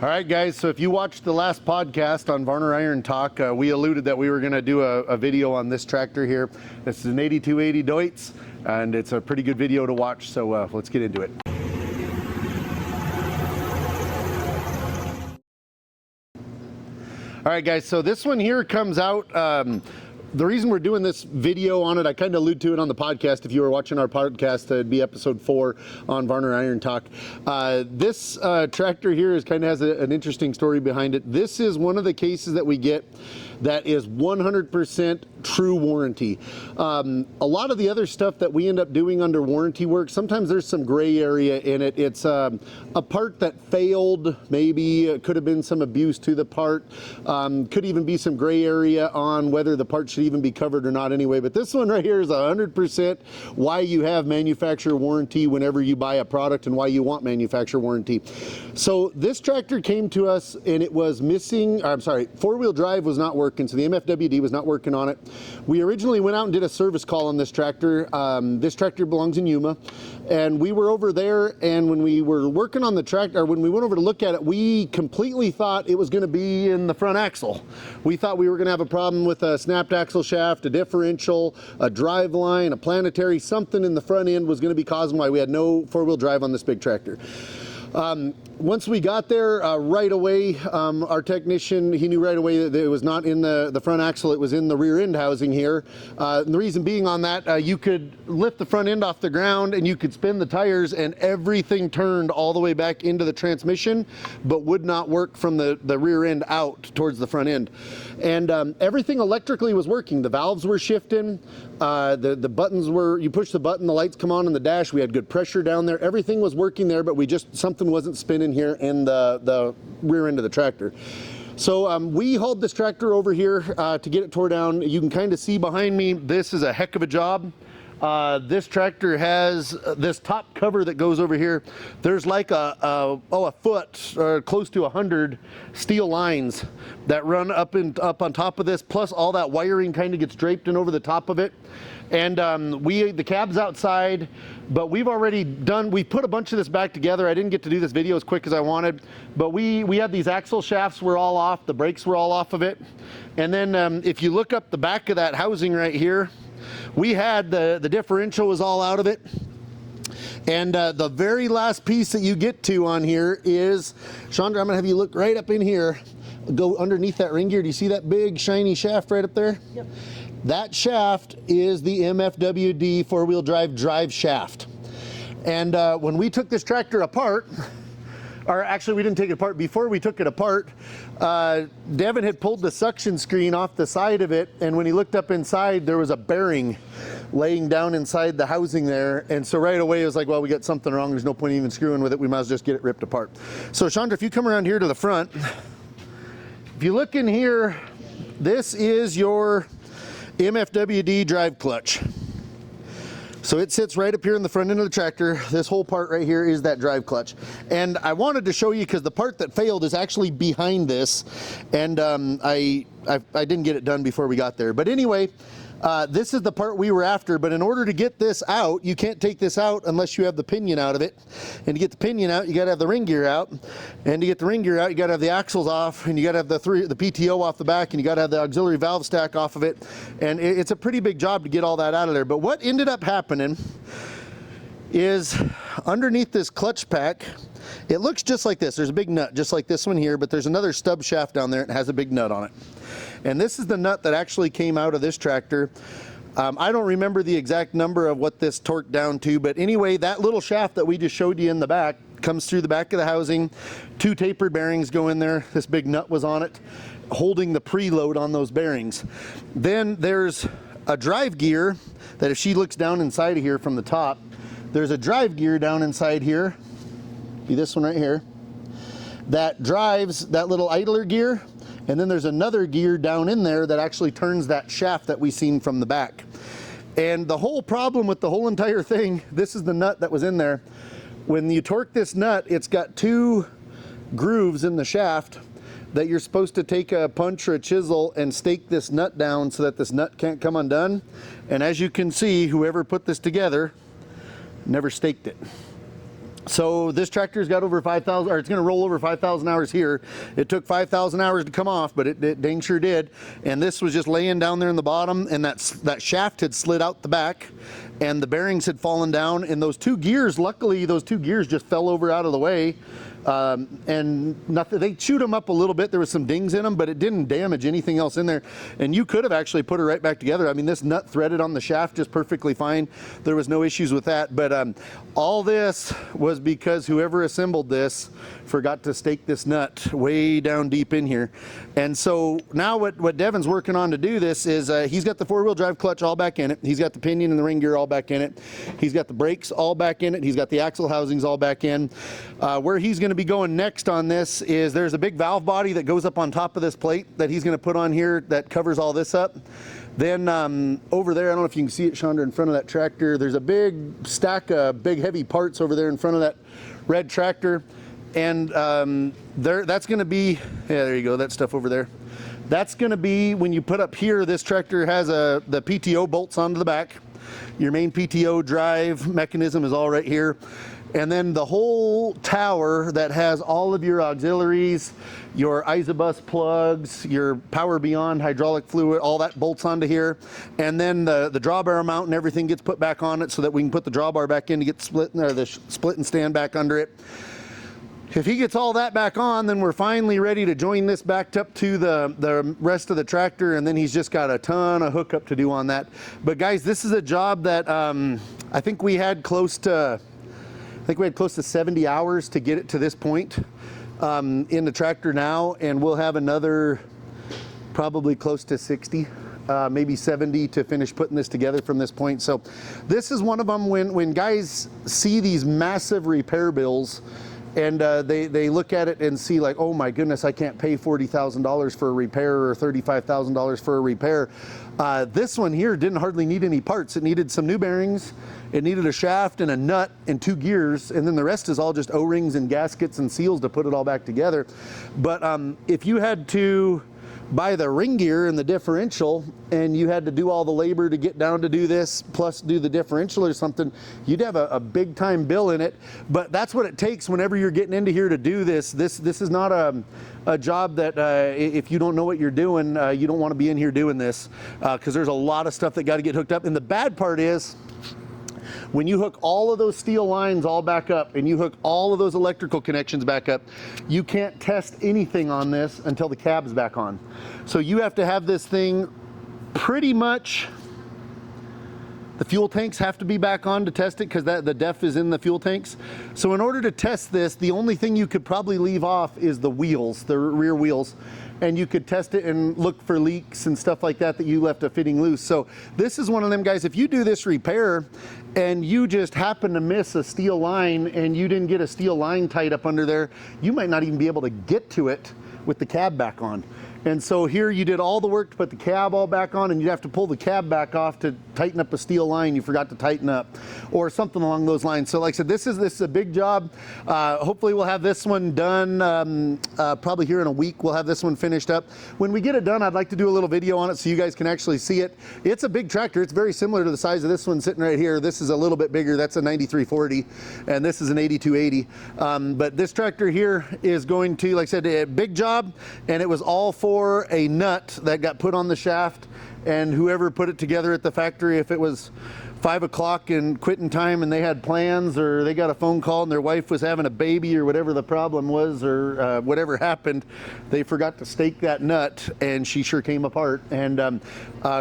All right, guys, so if you watched the last podcast on Varner Iron Talk, we alluded that we were going to do a video on this tractor here. This is an 8280 Deutz, and it's a pretty good video to watch, so let's get into it. All right, guys, so this one here comes out. The reason we're doing this video on it, I kind of allude to it on the podcast. If you were watching our podcast, it'd be episode 4 on Varner Iron Talk. This tractor here kind of has an interesting story behind it. This is one of the cases that we get that is 100% true warranty. A lot of the other stuff that we end up doing under warranty work, sometimes there's some gray area in it. It's a part that failed, maybe it could have been some abuse to the part, could even be some gray area on whether the part should even be covered or not anyway. But this one right here is 100% why you have manufacturer warranty whenever you buy a product and why you want manufacturer warranty. So this tractor came to us and it was missing, I'm sorry, four-wheel drive was not working, so the MFWD was not working on it. We originally went out and did a service call on this tractor. This tractor belongs in Yuma, and we were over there, and when we were working on the tractor, or when we went over to look at it, we completely thought it was going to be in the front axle. We thought we were going to have a problem with a snapped axle shaft, a differential, a driveline, a planetary, something in the front end was going to be causing why we had no four-wheel drive on this big tractor. Once we got there, right away, our technician, he knew right away that it was not in the front axle, it was in the rear end housing here. And the reason being on that, you could lift the front end off the ground and you could spin the tires and everything turned all the way back into the transmission, but would not work from the rear end out towards the front end. And everything electrically was working. The valves were shifting, the buttons were, you push the button, the lights come on in the dash, we had good pressure down there, everything was working there, but something wasn't spinning here in the rear end of the tractor. So we hauled this tractor over here to get it tore down. You can kind of see behind me, this is a heck of a job. This tractor has this top cover that goes over here. There's like a foot or close to 100 steel lines that run up on top of this, plus all that wiring kind of gets draped in over the top of it. And the cab's outside, but we put a bunch of this back together. I didn't get to do this video as quick as I wanted, but we had these axle shafts were all off, the brakes were all off of it. And then if you look up the back of that housing right here, we had the differential was all out of it. And the very last piece that you get to on here is, Chandra, I'm gonna have you look right up in here, go underneath that ring gear. Do you see that big shiny shaft right up there? Yep. That shaft is the MFWD four-wheel drive shaft. And when we took this tractor apart, or actually we didn't take it apart, before we took it apart, Devin had pulled the suction screen off the side of it, and when he looked up inside, there was a bearing laying down inside the housing there. And so right away it was like, well, we got something wrong, there's no point even screwing with it, we might as well just get it ripped apart. So Chandra, if you come around here to the front, if you look in here, this is your MFWD drive clutch. So it sits right up here in the front end of the tractor. This whole part right here is that drive clutch. And I wanted to show you because the part that failed is actually behind this. And I didn't get it done before we got there. But anyway, this is the part we were after, but in order to get this out, you can't take this out unless you have the pinion out of it. And to get the pinion out, you gotta have the ring gear out. And to get the ring gear out, you gotta have the axles off, and you gotta have the PTO off the back, and you gotta have the auxiliary valve stack off of it. And it's a pretty big job to get all that out of there. But what ended up happening is underneath this clutch pack, it looks just like this. There's a big nut, just like this one here, but there's another stub shaft down there and it has a big nut on it. And this is the nut that actually came out of this tractor. I don't remember the exact number of what this torqued down to, but anyway, that little shaft that we just showed you in the back comes through the back of the housing. 2 tapered bearings go in there. This big nut was on it, holding the preload on those bearings. Then there's a drive gear that if she looks down inside of here from the top, there's a drive gear down inside here, be this one right here, that drives that little idler gear. And then there's another gear down in there that actually turns that shaft that we seen from the back. And the whole problem with the whole entire thing, this is the nut that was in there. When you torque this nut, it's got 2 grooves in the shaft that you're supposed to take a punch or a chisel and stake this nut down so that this nut can't come undone. And as you can see, whoever put this together never staked it. So this tractor's got over 5,000, or it's going to roll over 5,000 hours here. It took 5,000 hours to come off, but it dang sure did. And this was just laying down there in the bottom, and that shaft had slid out the back, and the bearings had fallen down, and those two gears, luckily those two gears just fell over out of the way. And nothing, they chewed them up a little bit. There was some dings in them, but it didn't damage anything else in there. And you could have actually put it right back together. I mean, this nut threaded on the shaft just perfectly fine. There was no issues with that. But all this was because whoever assembled this forgot to stake this nut way down deep in here. And so now what Devin's working on to do this is he's got the four-wheel drive clutch all back in it. He's got the pinion and the ring gear all back in it. He's got the brakes all back in it. He's got the axle housings all back in. Where he's going to be going next on this is there's a big valve body that goes up on top of this plate that he's going to put on here that covers all this up. Then over there, I don't know if you can see it, Chandra, in front of that tractor, there's a big stack of big heavy parts over there in front of that red tractor. And that's going to be, yeah, there you go, that stuff over there. That's going to be, when you put up here, this tractor has the PTO bolts onto the back. Your main PTO drive mechanism is all right here. And then the whole tower that has all of your auxiliaries, your isobus plugs, your power beyond hydraulic fluid, all that bolts onto here. And then the drawbar mount and everything gets put back on it so that we can put the drawbar back in to get the split and stand back under it. If he gets all that back on, then we're finally ready to join this backed up to the rest of the tractor, and then he's just got a ton of hookup to do on that. But guys, this is a job that I think we had close to 70 hours to get it to this point in the tractor now, and we'll have another probably close to 60. Maybe 70 to finish putting this together from this point. So this is one of them when guys see these massive repair bills and they look at it and see like, oh my goodness, I can't pay $40,000 for a repair or $35,000 for a repair. This one here didn't hardly need any parts. It needed some new bearings, it needed a shaft and a nut and 2 gears, and then the rest is all just O-rings and gaskets and seals to put it all back together. But if you had to buy the ring gear and the differential, and you had to do all the labor to get down to do this, plus do the differential or something, you'd have a big time bill in it. But that's what it takes whenever you're getting into here to do this. This is not a job that if you don't know what you're doing, you don't want to be in here doing this, because there's a lot of stuff that got to get hooked up. And the bad part is, when you hook all of those steel lines all back up and you hook all of those electrical connections back up, you can't test anything on this until the cab's back on. So you have to have this thing pretty much, the fuel tanks have to be back on to test it because the def is in the fuel tanks. So in order to test this, the only thing you could probably leave off is the wheels, the rear wheels. And you could test it and look for leaks and stuff like that you left a fitting loose. So this is one of them guys, if you do this repair and you just happen to miss a steel line and you didn't get a steel line tied up under there, you might not even be able to get to it with the cab back on. And so here you did all the work to put the cab all back on, and you'd have to pull the cab back off to tighten up a steel line you forgot to tighten up, or something along those lines. So like I said, this is a big job. Hopefully we'll have this one done probably here in a week. We'll have this one finished up. When we get it done, I'd like to do a little video on it so you guys can actually see it. It's a big tractor. It's very similar to the size of this one sitting right here. This is a little bit bigger. That's a 9340, and this is an 8280. But this tractor here is going to, like I said, a big job, and it was all for a nut that got put on the shaft, and whoever put it together at the factory, if it was 5 o'clock and quitting time and they had plans, or they got a phone call and their wife was having a baby, or whatever the problem was, or whatever happened, they forgot to stake that nut, and she sure came apart. And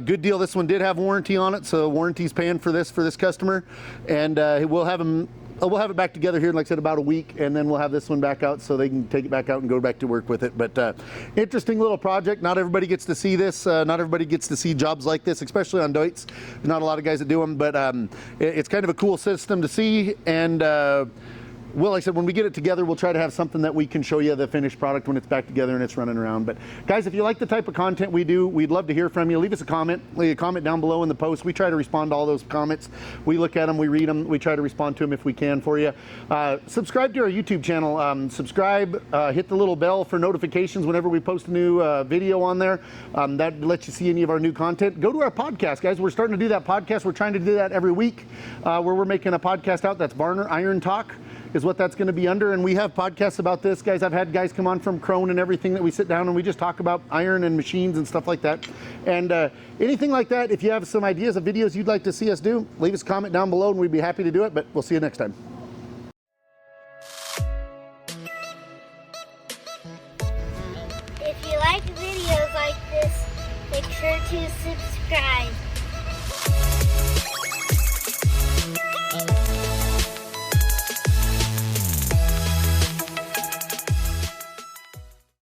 good deal. This one did have warranty on it, so warranty's paying for this customer, and we'll have it back together here in, like I said, about a week, and then we'll have this one back out so they can take it back out and go back to work with it. But interesting little project. Not everybody gets to see this. Not everybody gets to see jobs like this, especially on Deutz. There's not a lot of guys that do them, but it's kind of a cool system to see. And well, like I said, when we get it together, we'll try to have something that we can show you the finished product when it's back together and it's running around. But guys, if you like the type of content we do, we'd love to hear from you. Leave us a comment. Leave a comment down below in the post. We try to respond to all those comments. We look at them, we read them, we try to respond to them if we can for you. Subscribe to our YouTube channel. Subscribe, hit the little bell for notifications whenever we post a new video on there. That lets you see any of our new content. Go to our podcast, guys. We're starting to do that podcast. We're trying to do that every week, where we're making a podcast out. That's Varner Iron Talk. is what that's going to be under. And we have podcasts about this, guys. I've had guys come on from Krone and everything that we sit down and we just talk about iron and machines and stuff like that. And anything like that, if you have some ideas of videos you'd like to see us do, leave us a comment down below and we'd be happy to do it. But we'll see you next time. If you like videos like this, make sure to subscribe.